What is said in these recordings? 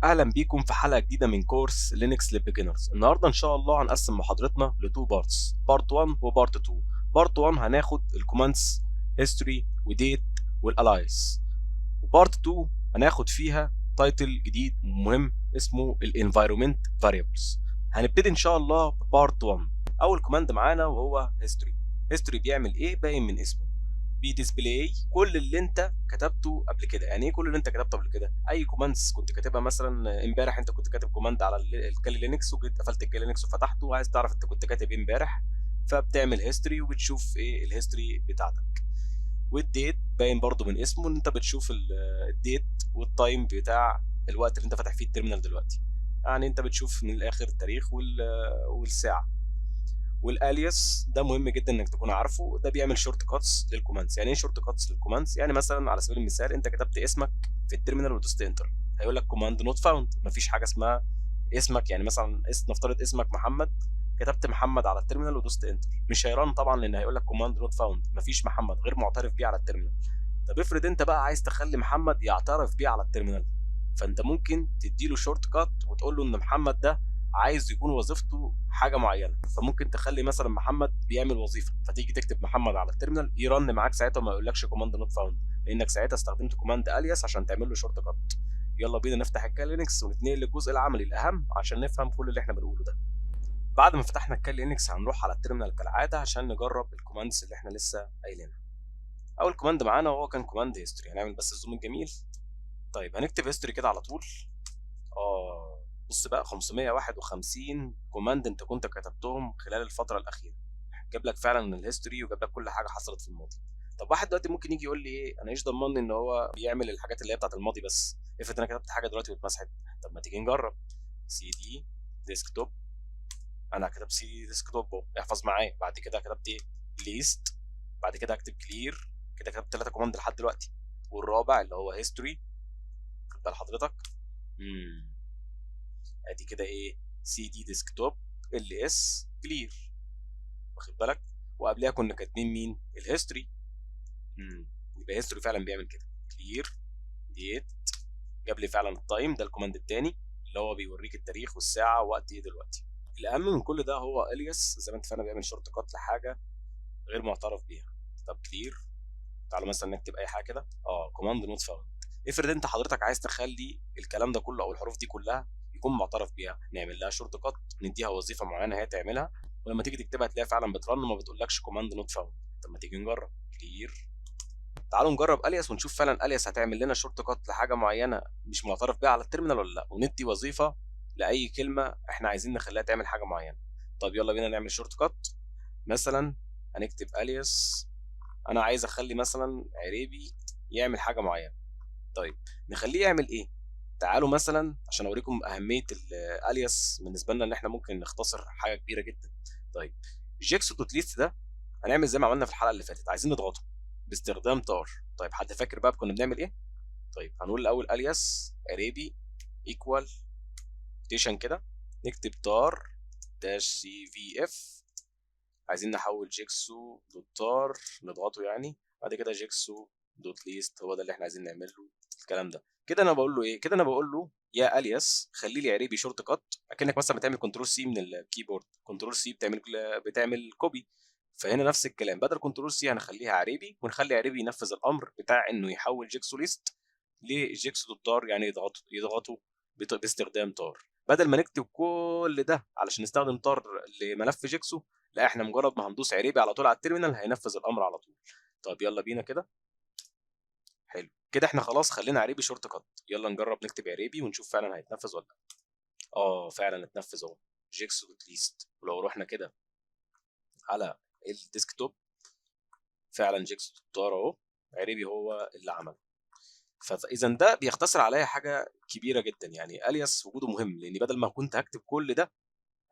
اهلا بيكم في حلقه جديده من كورس لينكس للبيجنرز. النهارده ان شاء الله هنقسم محاضرتنا لتو بارتس، بارت 1 وبارت 2. بارت 1 هناخد الكوماندز هيستوري وديت والالايس، وبارت 2 هناخد فيها تايتل جديد مهم اسمه الانفايرمنت فاريبلز. هنبتدي ان شاء الله ببارت 1. اول كوماند معانا وهو هيستوري. هيستوري بيعمل ايه؟ باين من اسمه، بيديسبلاي كل اللي انت كتبته قبل كده. يعني ايه كل اللي انت كتبته قبل كده؟ اي كوماندز كنت كاتبها، مثلا امبارح انت كنت كاتب كوماند على الكالي لينكس وجيت قفلت الكالي لينكس وفتحته وعايز تعرف انت كنت كاتب ايه امبارح، فبتعمل هيستوري وبتشوف ايه الهيستوري بتاعتك. والديت باين برضو من اسمه ان انت بتشوف الديت والتايم بتاع الوقت اللي انت فاتح فيه التيرمينال دلوقتي. يعني انت بتشوف من الاخر التاريخ والساعه. والالياس ده مهم جدا انك تكون عارفه، ده بيعمل شورت كاتس للكوماندز. يعني ايه شورت كاتس للكوماندز؟ يعني مثلا على سبيل المثال انت كتبت اسمك في التيرمينال ودوست انتر، هيقول لك كوماند نوت فاوند. مفيش حاجه اسمها اسمك، يعني مثلا نفترض اسمك محمد، كتبت محمد على التيرمينال ودوست انتر، مش هيران طبعا لان هيقول لك كوماند نوت فاوند، مفيش محمد غير معترف بيه على التيرمينال. طب افرض انت بقى عايز تخلي محمد يعترف بيه على التيرمينال، فانت ممكن تديله شورت كات وتقول له ان محمد ده عايز يكون وظيفته حاجه معينه، فممكن تخلي مثلا محمد بيعمل وظيفه، فتيجي تكتب محمد على التيرمينال يرن معاك ساعتها وما يقولكش كوماند نوت فاوند، لانك ساعتها استخدمت كوماند الياس عشان تعمل له شورت كات. يلا بينا نفتح الكال لينكس ونتنقل للجزء العملي الاهم عشان نفهم كل اللي احنا بنقوله ده. بعد ما فتحنا الكال لينكس هنروح على التيرمينال كالعاده عشان نجرب الكوماندز اللي احنا لسه قايلينها. اول كوماند معانا وهو كان كوماند هيستوري. هنعمل بس الزوم الجميل. طيب هنكتب هيستوري كده على طول. بص بقى، 551 كوماند انت كنت كتبتهم خلال الفتره الاخيره، جاب لك فعلا الهيستوري وجاب لك كل حاجه حصلت في الماضي. طب واحد دلوقتي ممكن يجي يقول لي ايه، انا ايش ضمني ان هو بيعمل الحاجات اللي هي بتاعت الماضي بس؟ افرض انا كتبت حاجه دلوقتي واتمسحت. طب ما تيجي نجرب. سي دي ديسكتوب. انا كتبت سي دي ديسكتوب اهو، احفظ معايا. بعد كده كتبت ايه؟ ليست. بعد كده هكتب كلير. كده كتبت 3 كوماند لحد دلوقتي. والرابع اللي هو هيستوري، خد بال حضرتك. ادي كده ايه؟ سي دي ديسكتوب ال اس كلير، واخد بالك؟ وقبلها كنا كاتبين مين؟ الهيستوري. يبقى هيستوري فعلا بيعمل كده، كلير ديت، جاب لي فعلا التايم، ده الكوماند الثاني اللي هو بيوريك التاريخ والساعه وقت ايه دلوقتي. الاهم من كل ده هو الياس، زي ما انت فاهم بيعمل شورت كات لحاجه غير معترف بيها. طب كلير، تعالوا مثلا نكتب اي حاجه كده، كوماند نوت فاوند. افرض انت حضرتك عايز تخلي الكلام ده كله او الحروف دي كلها يكون معترف بيها، نعمل لها شورت كات، نديها وظيفه معينه هي تعملها، ولما تيجي تكتبها تلاقيها فعلا بترن وما بتقولكش كوماند نوت فاوند. طب ما تيجي نجرب كلير. تعالوا نجرب الياس ونشوف فعلا الياس هتعمل لنا شورت كات لحاجه معينه مش معترف بيها على التيرمينال ولا لا، وندي وظيفه لاي كلمه احنا عايزين نخليها تعمل حاجه معينه. طب يلا بينا نعمل شورت كات. مثلا هنكتب الياس، انا عايز اخلي مثلا عريبي يعمل حاجه معينه. طيب نخليه يعمل ايه؟ تعالوا مثلا عشان اوريكم اهميه الالياس بالنسبه لنا ان احنا ممكن نختصر حاجه كبيره جدا. طيب جيكسو دوت ليست ده هنعمل زي ما عملنا في الحلقه اللي فاتت، عايزين نضغطه باستخدام تار. طيب حد فاكر بقى كنا بنعمل ايه؟ طيب هنقول الاول الياس اريبي ايكوال روتيشن كده، نكتب تار داش سي في اف، عايزين نحول جيكسو دوت تار نضغطه يعني، بعد كده جيكسو دوت ليست، هو ده اللي احنا عايزين نعمل له الكلام ده. كده انا بقول له ايه؟ كده انا بقول له يا الياس خلي لي عريبي شورت كات، اكنك مثلا بتعمل كنترول سي من الكيبورد، كنترول سي بتعمل كوبي. فهنا نفس الكلام، بدل كنترول سي هنخليها عريبي، ونخلي عريبي ينفذ الامر بتاع انه يحول جيكسو ليست لجيكسو دوت تار، يعني يضغطه باستخدام تار. بدل ما نكتب كل ده علشان نستخدم تار لملف جيكسو، لا احنا مجرد ما هندوس عريبي على طول على التيرمينال هينفذ الامر على طول. طب يلا بينا كده. حلو كده، احنا خلاص خلينا عريبي شورت كات. يلا نجرب نكتب عريبي ونشوف فعلا هيتنفذ ولا لا. فعلا اتنفذ اهو، جيكسو دوت ليست. ولو رحنا كده على الديسكتوب، فعلا جيكسو دوت تار اهو، عريبي هو اللي عمله. فاذا ده بيختصر عليا حاجه كبيره جدا، يعني الياس وجوده مهم، لان بدل ما كنت هكتب كل ده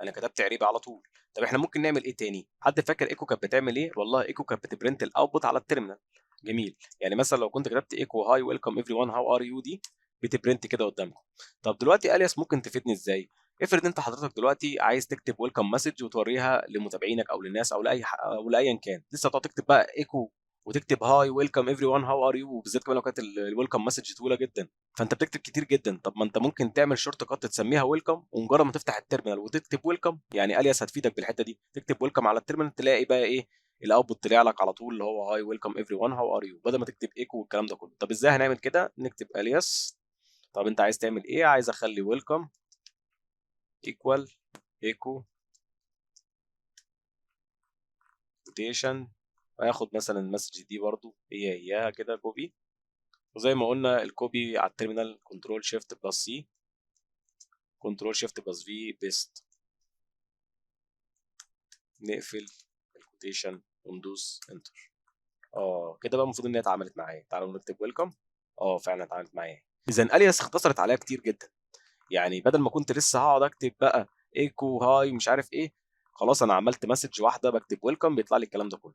انا كتبت عريبه على طول. طب احنا ممكن نعمل ايه تاني؟ حد فاكر ايكو كانت بتعمل ايه؟ والله ايكو كانت بتبرنت الاوتبوت على التيرمينال. جميل، يعني مثلا لو كنت كتبت ايكو هاي ويلكم ايفري ون هاو ار يو دي، بتبرنت كده قدامكم. طب دلوقتي الياس ممكن تفيدني ازاي؟ افرض انت حضرتك دلوقتي عايز تكتب ويلكم مسج وتوريها لمتابعينك او للناس او لاي او لايا كان، لسه تقعد تكتب بقى ايكو وتكتب هاي ويلكم ايفري ون هاو ار يو، وبالذات كمان لو كانت الويلكم مسج طويله جدا فانت بتكتب كتير جدا. طب ما انت ممكن تعمل شورت كات تسميها ويلكم، ومجرد ما تفتح التيرمينال وتكتب ويلكم، يعني الياس هتفيدك بالحته دي، تكتب ويلكم على التيرمينال تلاقي بقى ايه الاوتبوت طلع لك على طول اللي هو هاي ويلكم ايفري ون هاو ار يو، بدل ما تكتب ايكو والكلام ده كله. طب ازاي هنعمل كده؟ نكتب الياس. طب انت عايز تعمل ايه؟ عايز اخلي ويلكم ايكوال ايكو كوتيشن، هاخد مثلا المسج دي برضو هياها كده كوبي، وزي ما قلنا الكوبي على التيرمينال كنترول شيفت بلس سي، كنترول شيفت بلس في بيست، نقفل الكوتيشن وندوس انتر. كده بقى المفروض ان هي اتعملت معايا. تعالوا نكتب ويلكم. فعلا اتعملت معايا. اذا الياس اختصرت عليها كتير جدا، يعني بدل ما كنت لسه هقعد اكتب بقى ايكو هاي مش عارف ايه، خلاص انا عملت مسج واحده بكتب ويلكم بيطلع لي الكلام ده كله.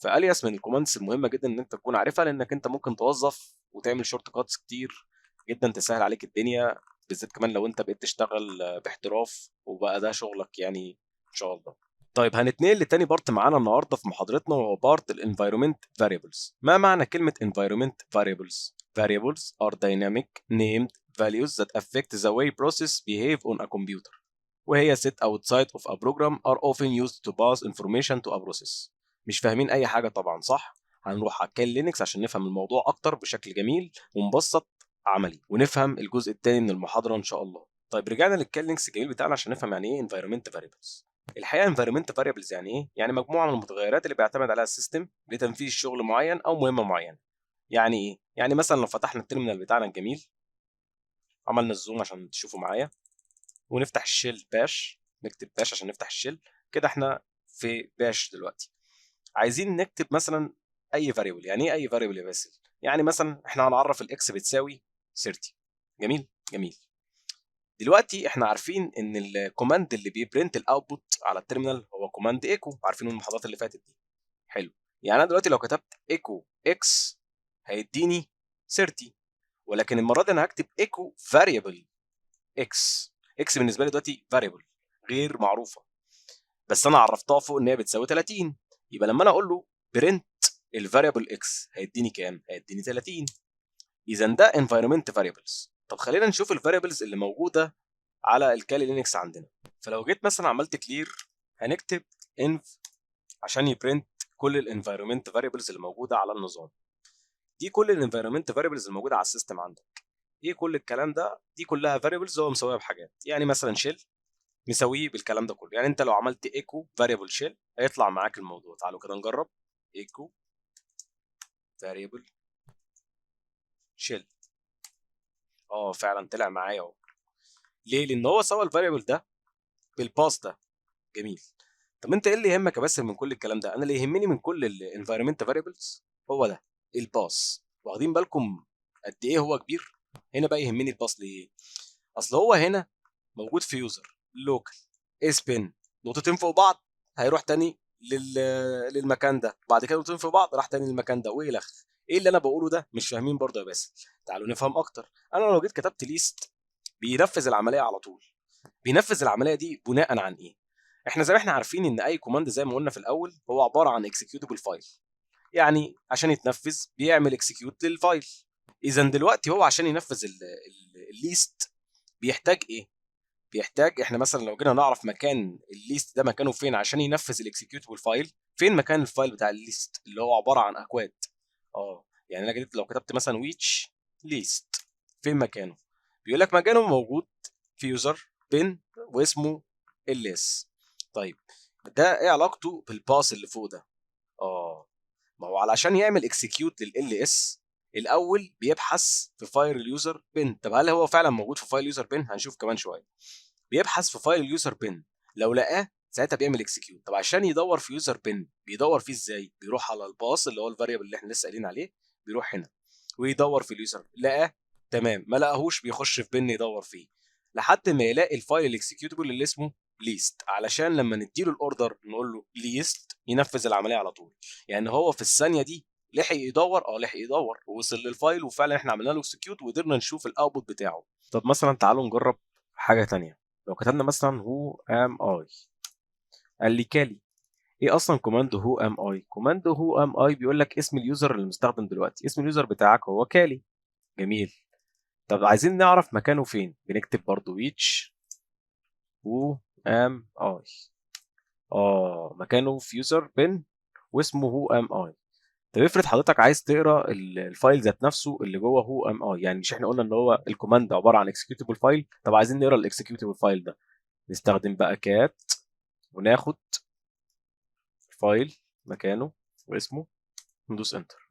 فالياس من الكوماندز المهمه جدا ان انت تكون عارفها، لانك انت ممكن توظف وتعمل شورت كاتس كتير جدا تسهل عليك الدنيا، بالذات كمان لو انت بقيت تشتغل باحتراف وبقى ده شغلك يعني ان شاء الله. طيب هنتنقل لتاني بارت معانا النهارده في محاضرتنا، وهو بارت الانفايرمنت فاريبلز. ما معنى كلمه environment variables؟ Variables are dynamic named values that affect the way process behave on a computer. وهي set outside of a program are often used to pass information to a process. مش فاهمين اي حاجه طبعا صح؟ هنروح على كال لينكس عشان نفهم الموضوع اكتر بشكل جميل ومبسط عملي، ونفهم الجزء الثاني من المحاضره ان شاء الله. طيب رجعنا للكال لينكس الجميل بتاعنا عشان نفهم يعني ايه environment variables. الحقيقه environment variables يعني ايه؟ يعني مجموعه من المتغيرات اللي بيعتمد عليها السيستم لتنفيذ شغل معين او مهمه معينه. يعني ايه؟ يعني مثلا لو فتحنا التيرمينال بتاعنا الجميل، عملنا الزوم عشان تشوفوا معايا، ونفتح الشيل باش، نكتب باش عشان نفتح الشيل كده، احنا في باش دلوقتي. عايزين نكتب مثلا اي فاريبل. يعني ايه اي فاريبل يا باسل؟ يعني مثلا احنا هنعرف الاكس بتساوي 30. جميل جميل. دلوقتي احنا عارفين ان الكوماند اللي بيبرنت الاوتبوت على التيرمينال هو كوماند ايكو، عارفين من المحاضرات اللي فاتت دي. حلو. يعني انا دلوقتي لو كتبت ايكو اكس هيديني 30، ولكن المره دي انا هكتب ايكو فاريبل اكس. اكس بالنسبه لي دلوقتي فاريبل غير معروفه، بس انا عرفتها فوق ان هي بتساوي 30، يبقى لما انا اقول له برنت الفاريبل اكس هيديني كام؟ هيديني 30. اذا ده environment variables. طب خلينا نشوف الفاريبلز اللي موجوده على الكالي لينكس عندنا. فلو جيت مثلا عملت كلير، هنكتب env عشان يبرنت كل الانفايرمنت فاريبلز اللي موجوده على النظام. دي كل الانفايرمنت فاريبلز الموجوده على السيستم عندك. ايه كل الكلام ده؟ دي كلها فاريبلز هو مساويها بحاجات، يعني مثلا شيل مساويه بالكلام ده كله. يعني انت لو عملت ايكو فاريبل شيل هيطلع معاك الموضوع. تعالوا كده نجرب ايكو فاريبل شيل. فعلا طلع معايا اهو. ليه؟ لان هو سوى الفاريبل ده بالباس ده. جميل. طب انت ايه اللي يهمك بس من كل الكلام ده؟ انا اللي يهمني من كل الانفايرمنت فاريبلز هو ده الباس. واخدين بالكم قد ايه هو كبير؟ هنا بقى يهمني الباس ليه؟ اصل هو هنا موجود في يوزر لوكال اس بن، نقطتين فوق بعض هيروح تاني للمكان ده، بعد كده نقطتين فوق بعض راح تاني للمكان ده، ويلخ. ايه اللي انا بقوله ده؟ مش فاهمين برضه يا باسل؟ تعالوا نفهم اكتر. انا لو جيت كتبت ليست بينفذ العمليه على طول. بينفذ العمليه دي بناء عن ايه؟ احنا زي ما احنا عارفين ان اي كوماند زي ما قلنا في الاول هو عباره عن اكسكيوتبل فايل، يعني عشان يتنفذ بيعمل اكسكيوت للفايل. اذا دلوقتي هو عشان ينفذ الليست بيحتاج ايه؟ بيحتاج، احنا مثلا لو جينا نعرف مكان الليست ده مكانه فين عشان ينفذ الاكسكيوتبل فايل، فين مكان الفايل بتاع الليست اللي هو عباره عن اكواد. يعني انا جيت لو كتبت مثلا ويتش ليست، فين مكانه؟ بيقول لك مكانه موجود في يوزر بن واسمه ls. طيب ده ايه علاقته بالباس اللي فوق ده؟ ما هو علشان يعمل اكسكيوت للls الاول بيبحث في فايل اليوزر بن. طب هل هو فعلا موجود في فايل اليوزر بن؟ هنشوف كمان شويه. بيبحث في فايل اليوزر بن، لو لقاه ساعتها بيعمل اكسكيوت. طب عشان يدور في يوزر بن بيدور فيه ازاي؟ بيروح على الباص اللي هو الفاريبل اللي احنا لسه قايلين عليه، بيروح هنا ويدور في اليوزر، لقاه تمام، ما لقاهوش بيخش في بن يدور فيه لحد ما يلاقي الفايل الاكسكيوتبل اللي اسمه ليست، علشان لما نديله الاوردر نقول له ليست ينفذ العمليه على طول. يعني هو في الثانيه دي لحق يدور، لحق يدور ووصل للفايل، وفعلا احنا عملنا له اكسكيوت وقدرنا نشوف الاوتبوت بتاعه. طب مثلا تعالوا نجرب حاجه ثانيه. لو كتبنا مثلا who am I، قال لي كالي. ايه اصلا كوماند هو ام اي؟ كوماند هو ام اي بيقول لك اسم اليوزر اللي مستخدم دلوقتي، اسم اليوزر بتاعك هو كالي. جميل. طب عايزين نعرف مكانه فين، بنكتب برضو each هو ام اي. مكانه في يوزر بن واسمه هو ام اي. طب افرض حضرتك عايز تقرا الفايل ذات نفسه اللي جوه هو ام اي، يعني مش احنا قلنا ان هو الكوماند عباره عن اكسكيوتبل فايل؟ طب عايزين نقرا الاكسكيوتبل فايل ده، نستخدم بقى كات وناخد الفايل مكانه واسمه وندوس انتر.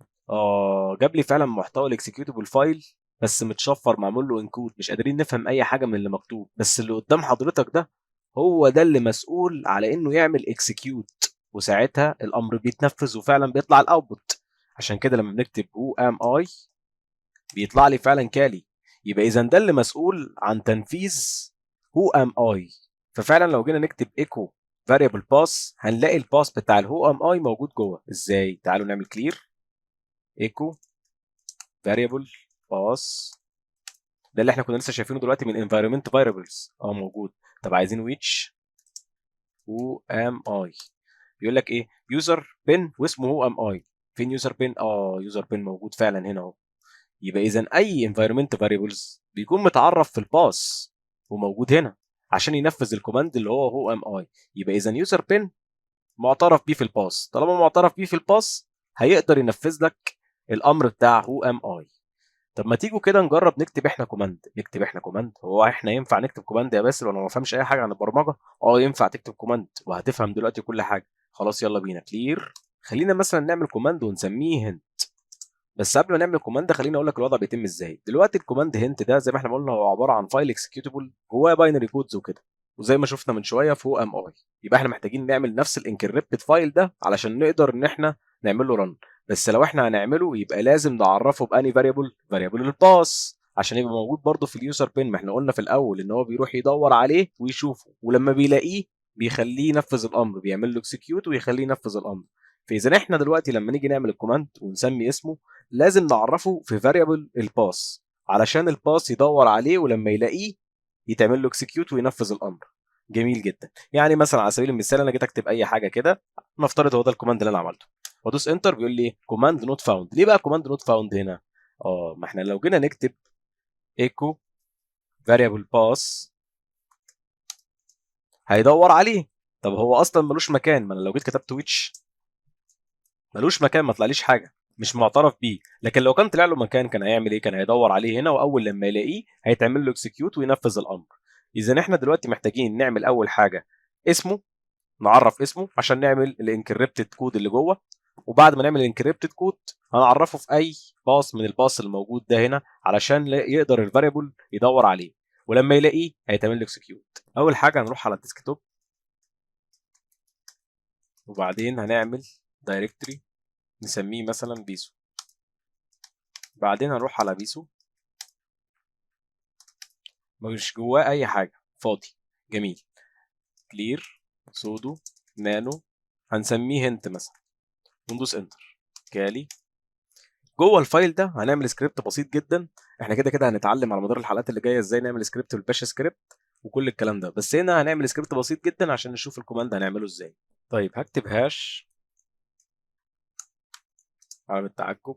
جاب لي فعلا محتوى الاكسكيوتبل فايل، بس متشفر معمول له انكود، مش قادرين نفهم اي حاجه من اللي مكتوب. بس اللي قدام حضرتك ده هو ده اللي مسؤول على انه يعمل اكسكيوت، وساعتها الامر بيتنفذ وفعلا بيطلع الاوتبوت. عشان كده لما بنكتب هو ام اي بيطلع لي فعلا كالي. يبقى اذا ده اللي مسؤول عن تنفيذ هو ام اي. ففعلا لو جينا نكتب ايكو variable باس هنلاقي الباس بتاع الهو ام اي موجود جوه. ازاي؟ تعالوا نعمل كلير ايكو variable باس، ده اللي احنا كنا لسه شايفينه دلوقتي من environment variables. موجود. طب عايزين which هو ام اي. بيقول لك ايه؟ يوزر بن واسمه هو ام اي. فين يوزر بن؟ يوزر بن موجود فعلا هنا اهو. يبقى اذا اي environment variables بيكون متعرف في الباس وموجود هنا عشان ينفذ الكوماند اللي هو ام اي. يبقى اذا يوزر بن معترف بيه في الباس، طالما معترف بيه في الباس هيقدر ينفذ لك الامر بتاع هو ام اي. طب ما تيجوا كده نجرب نكتب احنا كوماند. نكتب احنا كوماند؟ هو احنا ينفع نكتب كوماند يا باسل وانا ما بفهمش اي حاجه عن البرمجه؟ ينفع تكتب كوماند وهتفهم دلوقتي كل حاجه. خلاص يلا بينا كلير. خلينا مثلا نعمل كوماند ونسميه هنت. بس قبل ما نعمل الكوماند خليني اقول لك الوضع بيتم ازاي. دلوقتي الكوماند هنت ده زي ما احنا قلنا هو عباره عن فايل اكسكيوتبل جواه باينري كودز وكده، وزي ما شفنا من شويه فوق ام اي. يبقى احنا محتاجين نعمل نفس الانكريبتد فايل ده علشان نقدر ان احنا نعمل له رن. بس لو احنا هنعمله يبقى لازم نعرفه باني فاريبل الباس عشان يبقى موجود برضه في اليوزر بين. ما احنا قلنا في الاول ان هو بيروح يدور عليه ويشوفه، ولما بيلاقيه بيخليه ينفذ الامر، بيعمل له اكسكيوت ويخليه ينفذ الامر. فاذا احنا دلوقتي لما نيجي نعمل الكوماند ونسمي اسمه لازم نعرفه في فاريبل الباس علشان الباس يدور عليه ولما يلاقيه يتعمل له اكسكيوت وينفذ الامر. جميل جدا. يعني مثلا على سبيل المثال انا جيت اكتب اي حاجه كده، نفترض هو ده الكوماند اللي انا عملته، وادوس انتر بيقول لي كوماند نوت فاوند. ليه بقى كوماند نوت فاوند هنا؟ ما احنا لو جينا نكتب ايكو فاريبل باس هيدور عليه. طب هو اصلا ملوش مكان، ما انا لو جيت كتبت ويتش ملوش مكان، ما طلعليش حاجه، مش معترف بيه. لكن لو كان طلع له مكان كان هيعمل ايه؟ كان هيدور عليه هنا، واول لما يلاقيه هيتعمل له اكسكيوت وينفذ الامر. اذا احنا دلوقتي محتاجين نعمل اول حاجه اسمه، نعرف اسمه عشان نعمل الانكريبتد كود اللي جوه. وبعد ما نعمل الانكريبتد كود هنعرفه في اي باص من الباص الموجود ده هنا علشان يقدر الفاريبل يدور عليه، ولما يلاقيه هيتعمل له اكسكيوت. اول حاجه هنروح على الديسكتوب، وبعدين هنعمل دايركتوري نسميه مثلا بيسو. بعدين هنروح على بيسو، مش جواه اي حاجه، فاضي. جميل. كلير سودو نانو، هنسميه هنت مثلا وندوس انتر. كالي. جوه الفايل ده هنعمل سكريبت بسيط جدا. احنا كده كده هنتعلم على مدار الحلقات اللي جايه ازاي نعمل سكريبت بالباش سكريبت وكل الكلام ده، بس هنا هنعمل سكريبت بسيط جدا عشان نشوف الكوماند هنعمله ازاي. طيب هكتب هاش علامه تعجب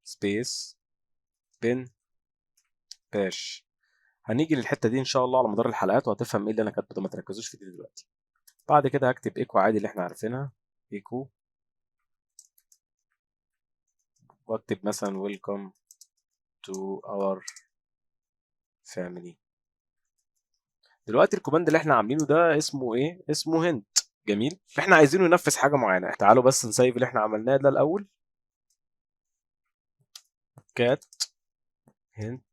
سبيس بن باش. هنيجي للحته دي ان شاء الله على مدار الحلقات وهتفهم ايه اللي انا كاتبه ده، ما تركزوش في دي دلوقتي. بعد كده هكتب ايكو عادي اللي احنا عارفينها، ايكو، واكتب مثلا ويلكم تو اور فاميلي. دلوقتي الكوماند اللي احنا عاملينه ده اسمه ايه؟ اسمه هنت. جميل. احنا عايزينه ينفذ حاجه معينه. تعالوا بس نسيف اللي احنا عملناه ده الاول. كات هنت.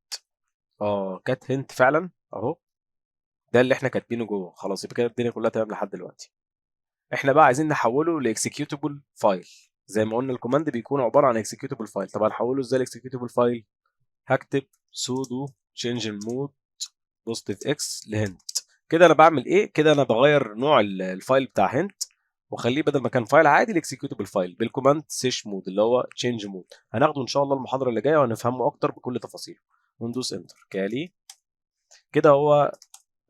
كات هنت فعلا اهو، ده اللي احنا كاتبينه جوه. خلاص يبقى كده الدنيا كلها تمام لحد دلوقتي. احنا بقى عايزين نحوله لاكسكيوتبل فايل. زي ما قلنا الكوماند بيكون عباره عن اكسكيوتبل فايل. طب هنحوله ازاي لاكسكيوتبل فايل؟ هكتب سودو تشينج المود بوزيتيف اكس لهنت. كده انا بعمل ايه؟ كده انا بغير نوع الفايل بتاع هنت واخليه بدل ما كان فايل عادي الاكسكيوتبل فايل بالكوماند سيش مود اللي هو تشينج مود. هناخده ان شاء الله المحاضره اللي جايه وهنفهمه اكتر بكل تفاصيله. وندوس انتر. كالي. كده هو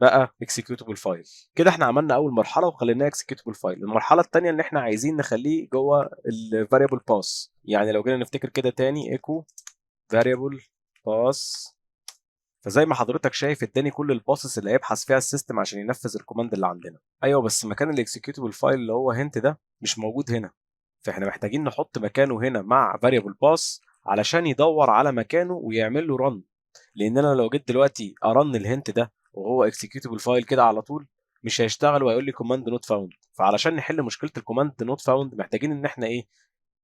بقى اكسكيوتبل فايل. كده احنا عملنا اول مرحله وخليناها اكسكيوتبل فايل. المرحله الثانيه اللي احنا عايزين نخليه جوه الفاريبل باس. يعني لو جينا نفتكر كده تاني ايكو فاريبل باس، فزي ما حضرتك شايف اداني كل الباسز اللي هيبحث فيها السيستم عشان ينفذ الكوماند اللي عندنا. ايوه بس مكان الاكسكيوتبل فايل اللي هو هنت ده مش موجود هنا، فاحنا محتاجين نحط مكانه هنا مع فاريبل باس علشان يدور على مكانه ويعمل له رن. لان انا لو جيت دلوقتي ارن الهنت ده وهو اكسكيوتبل فايل كده على طول مش هيشتغل وهيقول لي كوماند نوت فاوند. فعلشان نحل مشكله الكوماند نوت فاوند محتاجين ان احنا ايه،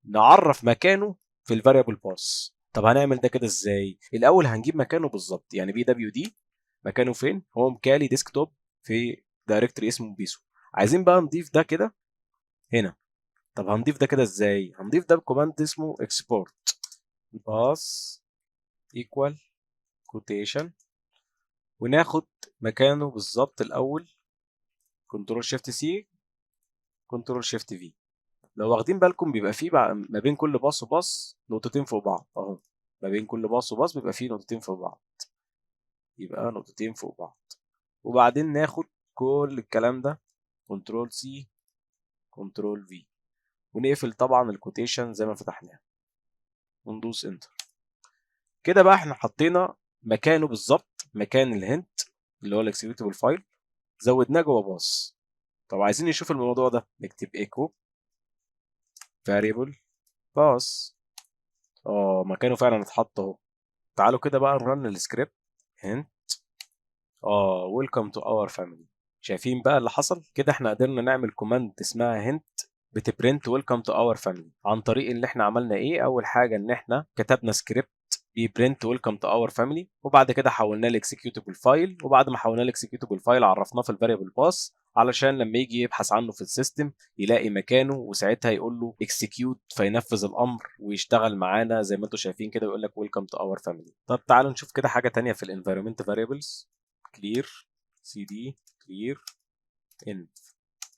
نعرف مكانه في الفاريبل باس. طب هنعمل ده كده ازاي؟ الاول هنجيب مكانه بالظبط، يعني بي دبليو دي مكانه فين؟ هوم كالي ديسكتوب في دايركتوري اسمه بيسو. عايزين بقى نضيف ده كده هنا. طب هنضيف ده كده ازاي؟ هنضيف ده بكوماند اسمه export باس equal quotation، وناخد مكانه بالظبط الاول كنترول شيفت سي كنترول شيفت في. لو واخدين بالكم بيبقى فيه ما بين كل باص وباص نقطتين فوق بعض اهو، ما بين كل باص وباص بيبقى فيه نقطتين فوق بعض، يبقى نقطتين فوق بعض. وبعدين ناخد كل الكلام ده كنترول سي كنترول في، ونقفل طبعا الكوتيشن زي ما فتحناه وندوس انتر. كده بقى احنا حطينا مكانه بالظبط مكان الهنت اللي هو الاكسكيوتبل فايل، زودناه جوه باص. طب عايزين نشوف الموضوع ده، نكتب ايكو فاريبل باص. مكانه فعلا اتحط اهو. تعالوا كده بقى نرن السكريبت هنت. ويلكم تو اور فاميلي. شايفين بقى اللي حصل كده؟ احنا قدرنا نعمل كوماند اسمها هنت بتبرنت ويلكم تو اور فاميلي عن طريق اللي احنا عملنا ايه. اول حاجه ان احنا كتبنا سكريبت بيبرنت ويلكم تو اور فاميلي، وبعد كده حولناه لاكسكيوتبل فايل، وبعد ما حولناه لاكسكيوتبل فايل عرفناه في الفاريبل باس علشان لما يجي يبحث عنه في السيستم يلاقي مكانه، وساعتها يقول له اكسكيوت فينفذ الامر ويشتغل معانا زي ما انتم شايفين كده، ويقول لك ويلكم تو اور فاميلي. طب تعالوا نشوف كده حاجه ثانيه في الانفايرمنت فاريبلز. كلير سي دي كلير ان.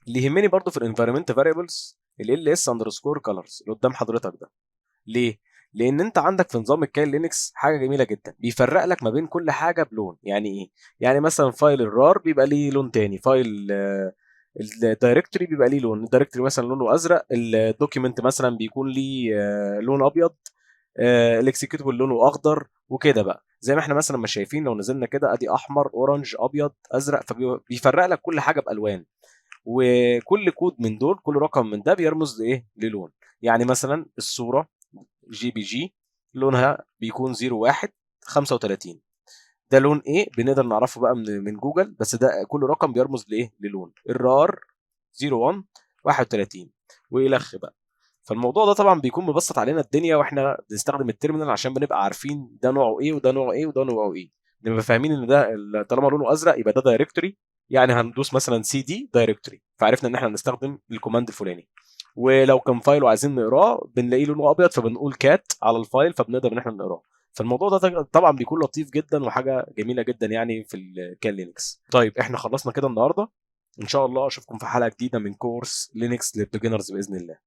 اللي يهمني برضو في الانفايرمنت فاريبلز ال اس اندرسكور كلرز اللي قدام حضرتك ده. ليه؟ لان انت عندك في نظام الكاين لينكس حاجه جميله جدا، بيفرق لك ما بين كل حاجه بلون. يعني ايه؟ يعني مثلا فايل الرار بيبقى ليه لون تاني، فايل الدايركتوري بيبقى ليه لون، الدايركتوري مثلا لونه ازرق، الدوكيمنت مثلا بيكون ليه لون ابيض، الاكسكيوتبل لونه اخضر، وكده بقى زي ما احنا مثلا ما شايفين. لو نزلنا كده ادي احمر اورنج ابيض ازرق، فبيفرق لك كل حاجه بالوان. وكل كود من دول، كل رقم من ده بيرمز لايه؟ للون. يعني مثلا الصوره جي بي جي لونها بيكون 01 35، ده لون ايه؟ بنقدر نعرفه بقى من جوجل، بس ده كل رقم بيرمز لايه؟ للون. الرار 01 31 والخ بقى. فالموضوع ده طبعا بيكون مبسط علينا الدنيا واحنا بنستخدم التيرمينال عشان بنبقى عارفين ده نوعه ايه وده نوعه ايه وده نوعه ايه. نبقى فاهمين ان ده طالما لونه ازرق يبقى ده دايركتوري، يعني هندوس مثلا سي دي دايركتوري فعرفنا ان احنا نستخدم الكوماند الفلاني. ولو كان فايل وعايزين نقراه بنلاقيه لونه ابيض فبنقول كات على الفايل فبنقدر ان احنا نقراه. فالموضوع ده طبعا بيكون لطيف جدا وحاجه جميله جدا يعني في الكان لينكس. طيب احنا خلصنا كده النهارده، ان شاء الله اشوفكم في حلقه جديده من كورس لينكس للبيجنرز باذن الله.